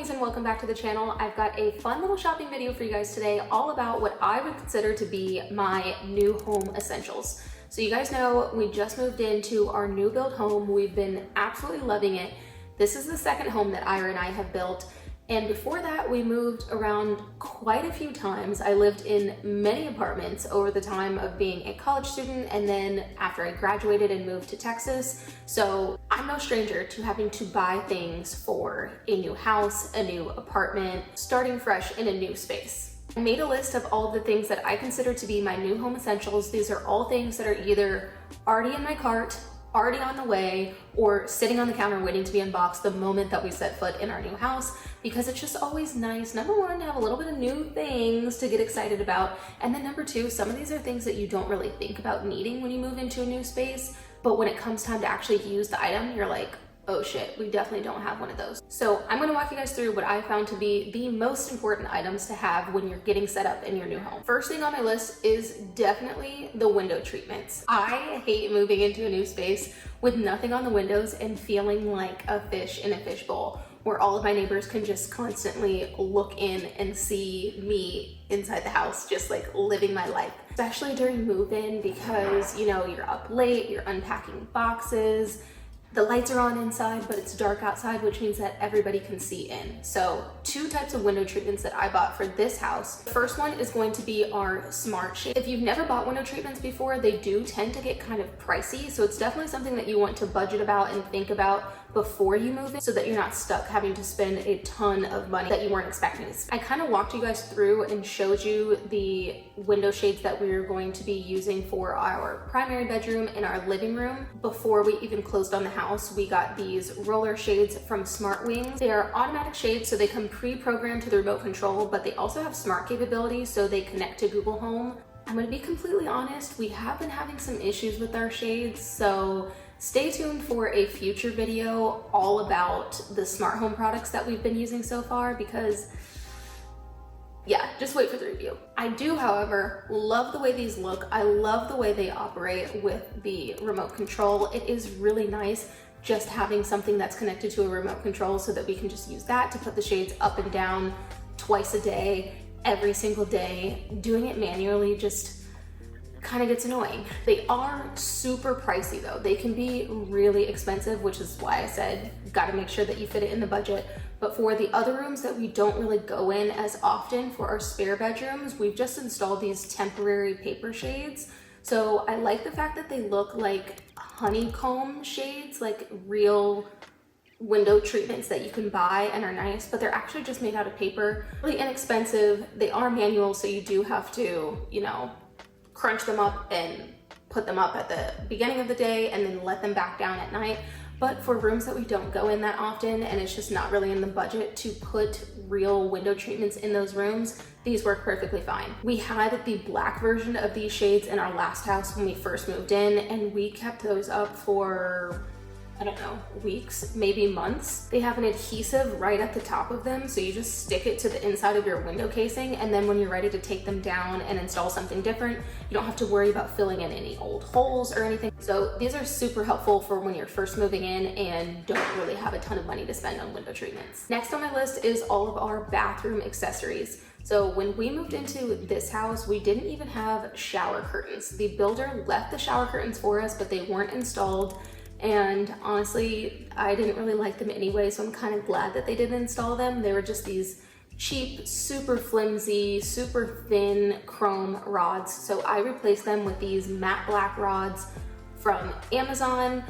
homies, and welcome back to the channel. I've got a fun little shopping video for you guys today, all about what I would consider to be my new home essentials. So you guys know we just moved into our new build home. We've been absolutely loving it. This is the second home that Ira and I have built. And before that, we moved around quite a few times. I lived in many apartments over the time of being a college student, and then after I graduated and moved to Texas. So I'm no stranger to having to buy things for a new house, a new apartment, starting fresh in a new space. I made a list of all the things that I consider to be my new home essentials. These are all things that are either already in my cart, already on the way, or sitting on the counter waiting to be unboxed the moment that we set foot in our new house, because it's just always nice, number one, to have a little bit of new things to get excited about, and then number two, some of these are things that you don't really think about needing when you move into a new space, but when it comes time to actually use the item, you're like, oh shit, we definitely don't have one of those. So I'm gonna walk you guys through what I found to be the most important items to have when you're getting set up in your new home. First thing on my list is definitely the window treatments. I hate moving into a new space with nothing on the windows and feeling like a fish in a fishbowl, where all of my neighbors can just constantly look in and see me inside the house, just like living my life. Especially during move-in, because you know, you're up late, you're unpacking boxes, the lights are on inside, but it's dark outside, which means that everybody can see in. So two types of window treatments that I bought for this house. The first one is going to be our smart shade. If you've never bought window treatments before, they do tend to get kind of pricey. So it's definitely something that you want to budget about and think about before you move in, so that you're not stuck having to spend a ton of money that you weren't expecting to spend. I kind of walked you guys through and showed you the window shades that we're going to be using for our primary bedroom and our living room. Before we even closed on the house, we got these roller shades from Smart Wings. They are automatic shades, so they come pre-programmed to the remote control, but they also have smart capabilities, so they connect to Google Home. I'm gonna be completely honest, we have been having some issues with our shades, so stay tuned for a future video all about the smart home products that we've been using so far, because yeah, just wait for the review. I do, however, love the way these look. I love the way they operate with the remote control. It is really nice just having something that's connected to a remote control, so that we can just use that to put the shades up and down twice a day, every single day. Doing it manually just kind of gets annoying. They are super pricey though. They can be really expensive, which is why I said got to make sure that you fit it in the budget. But for the other rooms that we don't really go in as often, for our spare bedrooms, we've just installed these temporary paper shades. So I like the fact that they look like honeycomb shades, like real window treatments that you can buy and are nice, but they're actually just made out of paper. Really inexpensive. They are manual, so you do have to, you know, crunch them up and put them up at the beginning of the day and then let them back down at night. But for rooms that we don't go in that often, and it's just not really in the budget to put real window treatments in those rooms, these work perfectly fine. We had the black version of these shades in our last house when we first moved in, and we kept those up for, I don't know, weeks, maybe months. They have an adhesive right at the top of them, so you just stick it to the inside of your window casing, and then when you're ready to take them down and install something different, you don't have to worry about filling in any old holes or anything. So these are super helpful for when you're first moving in and don't really have a ton of money to spend on window treatments. Next on my list is all of our bathroom accessories. So when we moved into this house, we didn't even have shower curtains. The builder left the shower curtains for us, but they weren't installed. And honestly, I didn't really like them anyway, so I'm kind of glad that they didn't install them. They were just these cheap, super flimsy, super thin chrome rods. So I replaced them with these matte black rods from Amazon.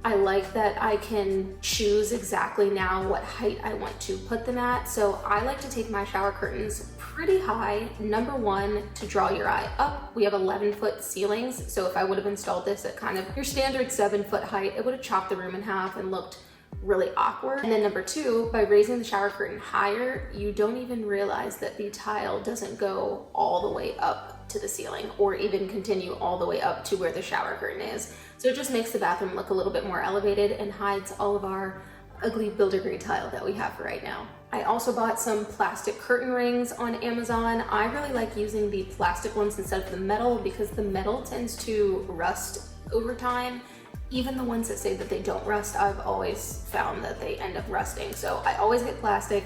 I like that I can choose exactly now what height I want to put them at. So I like to take my shower curtains pretty high. Number one, to draw your eye up. We have 11-foot ceilings, so if I would have installed this at kind of your standard 7-foot height, it would have chopped the room in half and looked really awkward. And then number two, by raising the shower curtain higher, you don't even realize that the tile doesn't go all the way up to the ceiling or even continue all the way up to where the shower curtain is. So it just makes the bathroom look a little bit more elevated and hides all of our ugly builder grade tile that we have for right now. I also bought some plastic curtain rings on Amazon. I really like using the plastic ones instead of the metal, because the metal tends to rust over time. Even the ones that say that they don't rust, I've always found that they end up rusting. So I always get plastic.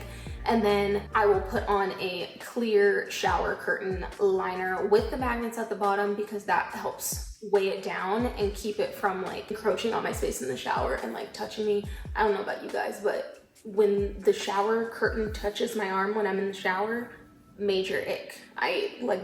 And then I will put on a clear shower curtain liner with the magnets at the bottom because that helps weigh it down and keep it from like encroaching on my space in the shower and like touching me. I don't know about you guys, but when the shower curtain touches my arm when I'm in the shower, major ick.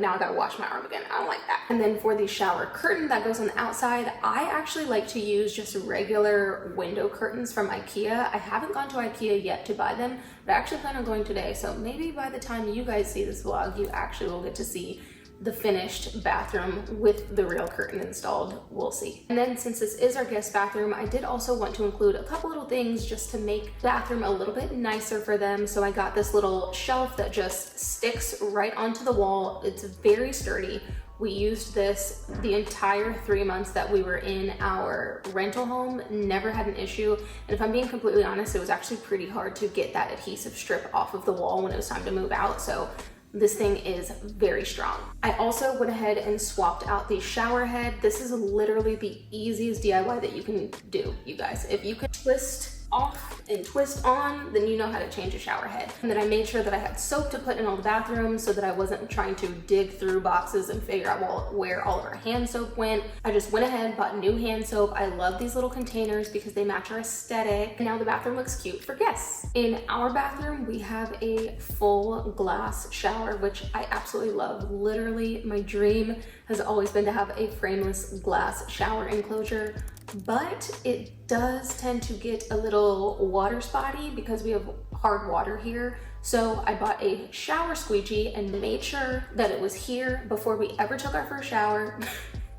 Now I gotta wash my arm again. I don't like that. And then for the shower curtain that goes on the outside, I actually like to use just regular window curtains from IKEA. I haven't gone to IKEA yet to buy them, but I actually plan on going today. So maybe by the time you guys see this vlog, you actually will get to see the finished bathroom with the real curtain installed. We'll see. And then since this is our guest bathroom, I did also want to include a couple little things just to make the bathroom a little bit nicer for them. So I got this little shelf that just sticks right onto the wall. It's very sturdy. We used this the entire 3 months that we were in our rental home, never had an issue. And if I'm being completely honest, it was actually pretty hard to get that adhesive strip off of the wall when it was time to move out. So this thing is very strong. I also went ahead and swapped out the shower head. This is literally the easiest DIY that you can do, you guys. If you can twist off and twist on, then you know how to change a shower head. And then I made sure that I had soap to put in all the bathrooms so that I wasn't trying to dig through boxes and figure out where all of our hand soap went. I just went ahead, bought new hand soap. I love these little containers because they match our aesthetic. And now the bathroom looks cute for guests. In our bathroom, we have a full glass shower, which I absolutely love. Literally, my dream has always been to have a frameless glass shower enclosure, but it does tend to get a little water spotty because we have hard water here. So I bought a shower squeegee and made sure that it was here before we ever took our first shower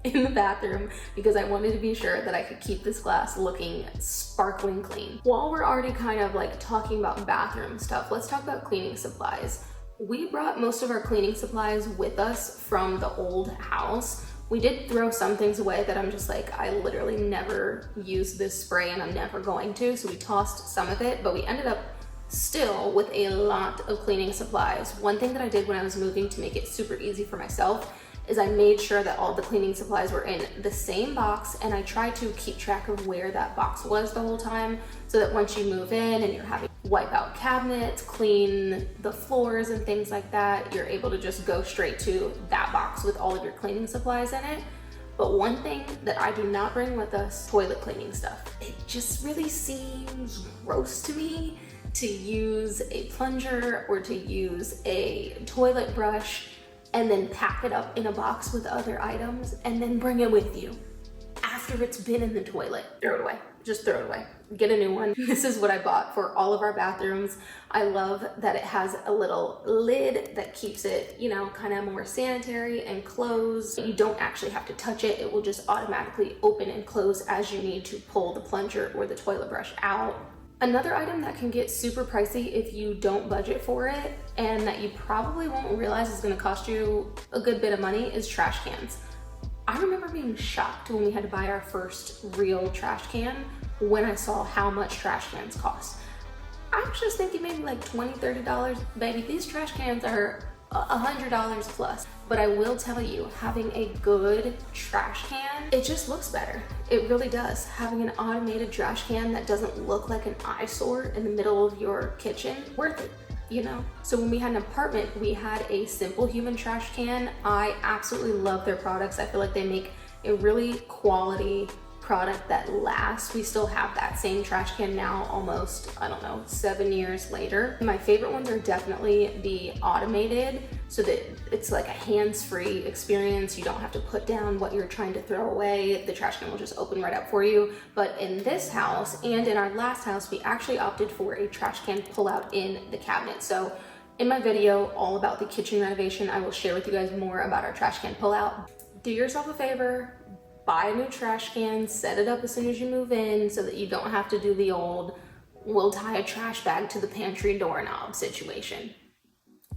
in the bathroom because I wanted to be sure that I could keep this glass looking sparkling clean. While we're already kind of like talking about bathroom stuff, let's talk about cleaning supplies. We brought most of our cleaning supplies with us from the old house. We did throw some things away that I'm just like, I literally never use this spray and I'm never going to. So we tossed some of it, but we ended up still with a lot of cleaning supplies. One thing that I did when I was moving to make it super easy for myself is I made sure that all the cleaning supplies were in the same box, and I tried to keep track of where that box was the whole time so that once you move in and you're having to wipe out cabinets, clean the floors and things like that, you're able to just go straight to that box with all of your cleaning supplies in it. But one thing that I do not bring with us, toilet cleaning stuff. It just really seems gross to me to use a plunger or to use a toilet brush and then pack it up in a box with other items and then bring it with you after it's been in the toilet. Throw it away. Just throw it away. Get a new one. This is what I bought for all of our bathrooms. I love that it has a little lid that keeps it, you know, kind of more sanitary and closed. You don't actually have to touch it. It will just automatically open and close as you need to pull the plunger or the toilet brush out. Another item that can get super pricey if you don't budget for it and that you probably won't realize is going to cost you a good bit of money is trash cans. I remember being shocked when we had to buy our first real trash can when I saw how much trash cans cost. I was just thinking maybe like $20, $30. Baby, these trash cans are $100 plus. But I will tell you, having a good trash can, it just looks better. It really does. Having an automated trash can that doesn't look like an eyesore in the middle of your kitchen, worth it, you know? So when we had an apartment, we had a Simple Human trash can. I absolutely love their products. I feel like they make a really quality product that lasts. We still have that same trash can now almost, I don't know, 7 years later. My favorite ones are definitely the automated, so that it's like a hands-free experience. You don't have to put down what you're trying to throw away. The trash can will just open right up for you. But in this house and in our last house, we actually opted for a trash can pull-out in the cabinet. So in my video all about the kitchen renovation, I will share with you guys more about our trash can pull-out. Do yourself a favor, buy a new trash can, set it up as soon as you move in so that you don't have to do the old, we'll tie a trash bag to the pantry doorknob situation.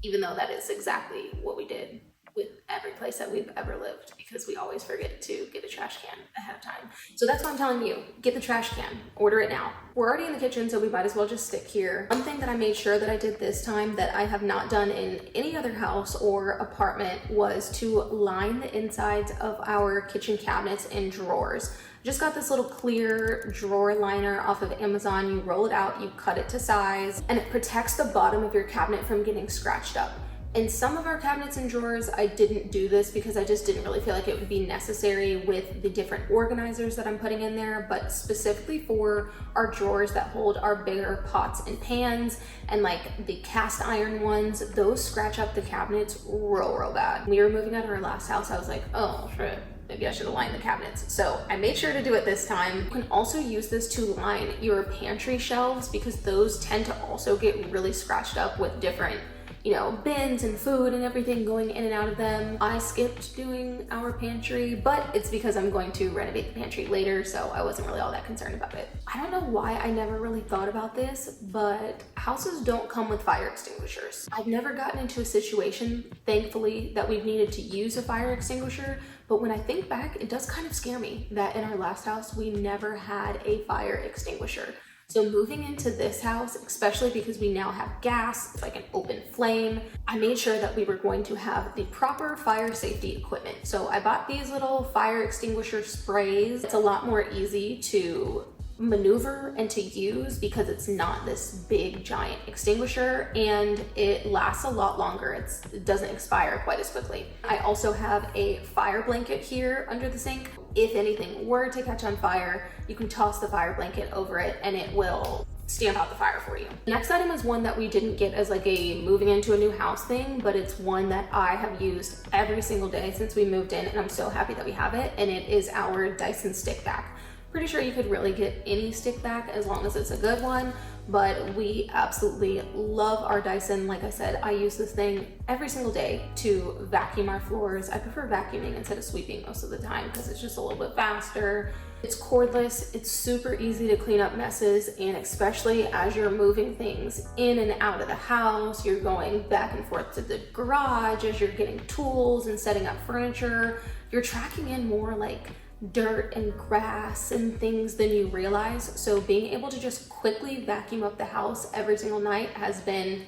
Even though that is exactly what we did. with every place that we've ever lived because we always forget to get a trash can ahead of time. So that's why I'm telling you, get the trash can, order it now. We're already in the kitchen, so we might as well just stick here. One thing that I made sure that I did this time that I have not done in any other house or apartment was to line the insides of our kitchen cabinets and drawers. Just got this little clear drawer liner off of Amazon. You roll it out, you cut it to size, and it protects the bottom of your cabinet from getting scratched up. In some of our cabinets and drawers, I didn't do this because I just didn't really feel like it would be necessary with the different organizers that I'm putting in there, but specifically for our drawers that hold our bigger pots and pans and like the cast iron ones, those scratch up the cabinets real bad. When we were moving out of our last house, I was like, oh shit, maybe I should align the cabinets. So I made sure to do it this time. You can also use this to line your pantry shelves because those tend to also get really scratched up with different, you know, bins and food and everything going in and out of them. I skipped doing our pantry, but it's because I'm going to renovate the pantry later, so I wasn't really all that concerned about it. I don't know why I never really thought about this, but houses don't come with fire extinguishers. I've never gotten into a situation, thankfully, that we've needed to use a fire extinguisher, but when I think back, it does kind of scare me that in our last house, we never had a fire extinguisher. So moving into this house, especially because we now have gas, it's like an open flame, I made sure that we were going to have the proper fire safety equipment. So I bought these little fire extinguisher sprays. It's a lot more easy to maneuver and to use because it's not this big giant extinguisher, and it lasts a lot longer. It doesn't expire quite as quickly. I also have a fire blanket here under the sink. If anything were to catch on fire, you can toss the fire blanket over it and it will stamp out the fire for you. The next item is one that we didn't get as like a moving into a new house thing, but it's one that I have used every single day since we moved in, and I'm so happy that we have it, and it is our Dyson stick vac. Pretty sure you could really get any stick vac as long as it's a good one, but we absolutely love our Dyson. Like I said, I use this thing every single day to vacuum our floors. I prefer vacuuming instead of sweeping most of the time because it's just a little bit faster. It's cordless, it's super easy to clean up messes, and especially as you're moving things in and out of the house, you're going back and forth to the garage, as you're getting tools and setting up furniture, you're tracking in more like dirt and grass and things than you realize. So being able to just quickly vacuum up the house every single night has been,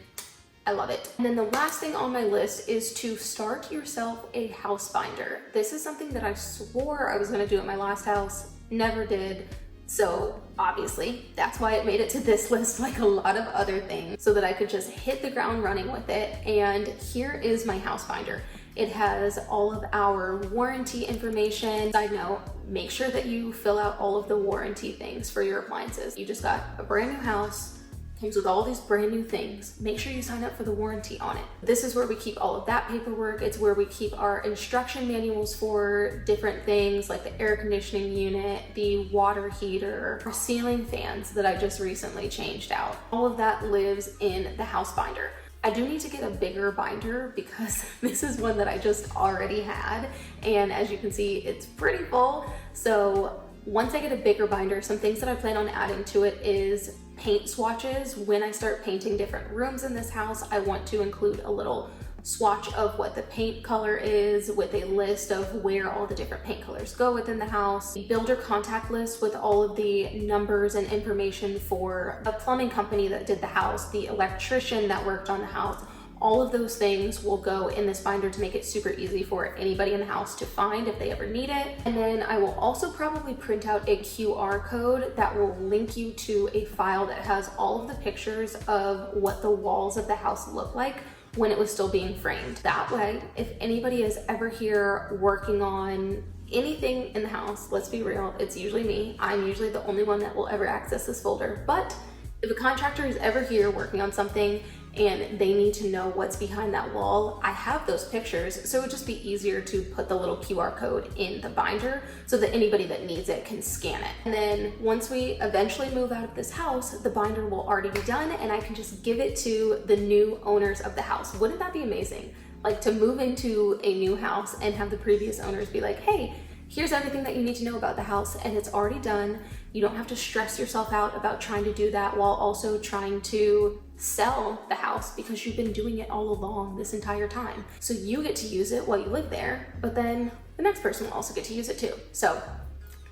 I love it. And then the last thing on my list is to start yourself a house finder. This is something that I swore I was going to do at my last house, never did. So obviously that's why it made it to this list, like a lot of other things, so that I could just hit the ground running with it. And here is my house finder. It has all of our warranty information. Side note, make sure that you fill out all of the warranty things for your appliances. You just got a brand new house, comes with all these brand new things. Make sure you sign up for the warranty on it. This is where we keep all of that paperwork. It's where we keep our instruction manuals for different things like the air conditioning unit, the water heater, our ceiling fans that I just recently changed out. All of that lives in the house binder. I do need to get a bigger binder because this is one that I just already had, and as you can see, it's pretty full. So once I get a bigger binder, some things that I plan on adding to it is paint swatches. When I start painting different rooms in this house, I want to include a little swatch of what the paint color is with a list of where all the different paint colors go within the house. The builder contact list with all of the numbers and information for the plumbing company that did the house, the electrician that worked on the house. All of those things will go in this binder to make it super easy for anybody in the house to find if they ever need it. And then I will also probably print out a QR code that will link you to a file that has all of the pictures of what the walls of the house look like when it was still being framed. That way, if anybody is ever here working on anything in the house, let's be real, it's usually me. I'm usually the only one that will ever access this folder. But if a contractor is ever here working on something and they need to know what's behind that wall, I have those pictures, so it would just be easier to put the little QR code in the binder so that anybody that needs it can scan it. And then once we eventually move out of this house, the binder will already be done and I can just give it to the new owners of the house. Wouldn't that be amazing? Like to move into a new house and have the previous owners be like, hey, here's everything that you need to know about the house, and it's already done. You don't have to stress yourself out about trying to do that while also trying to sell the house because you've been doing it all along this entire time. So you get to use it while you live there, but then the next person will also get to use it too. So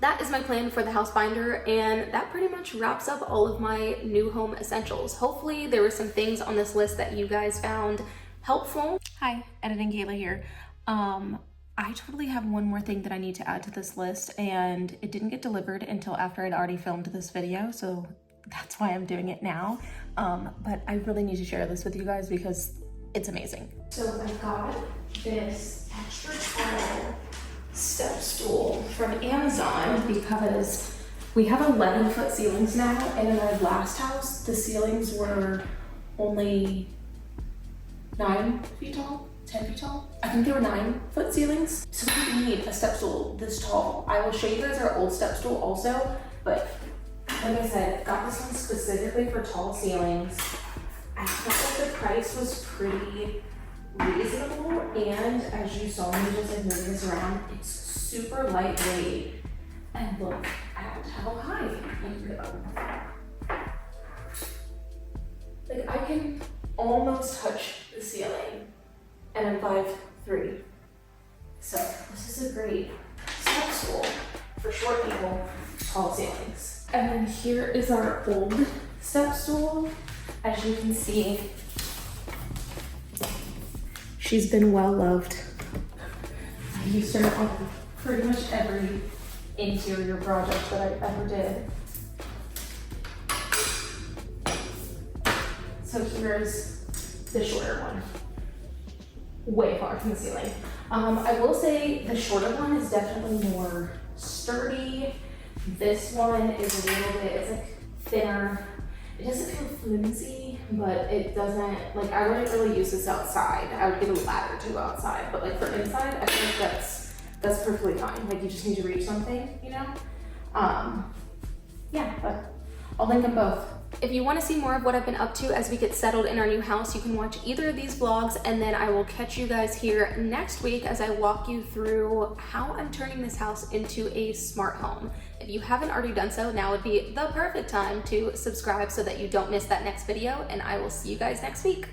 that is my plan for the house binder, and that pretty much wraps up all of my new home essentials. Hopefully there were some things on this list that you guys found helpful. Hi, Editing Kayla here. I totally have one more thing that I need to add to this list, and it didn't get delivered until after I'd already filmed this video, so that's why I'm doing it now. But I really need to share this with you guys because it's amazing. So I got this extra tall step stool from Amazon because we have 11-foot ceilings now, and in our last house, the ceilings were only 9 feet tall. 10 feet tall. I think they were 9-foot ceilings. So we need a step stool this tall. I will show you guys our old step stool also, but like I said, got this one specifically for tall ceilings. I felt like the price was pretty reasonable, and as you saw me just like moving this around, it's super lightweight. And look at how high you can go. Like I can almost touch the ceiling. And I'm 5'3". So this is a great step stool for short people, tall ceilings. And then here is our old step stool. As you can see, she's been well loved. I used her on pretty much every interior project that I ever did. So here's the shorter one. Way far from the ceiling. I will say the shorter one is definitely more sturdy. This one is a little bit, it's like thinner. It doesn't feel flimsy, but it doesn't, like I wouldn't really use this outside. I would get a ladder to go outside, but like for inside, I think that's perfectly fine. Like you just need to reach something, you know? Yeah, but I'll link them both. If you want to see more of what I've been up to as we get settled in our new house, you can watch either of these vlogs, and then I will catch you guys here next week as I walk you through how I'm turning this house into a smart home. If you haven't already done so, now would be the perfect time to subscribe so that you don't miss that next video, and I will see you guys next week.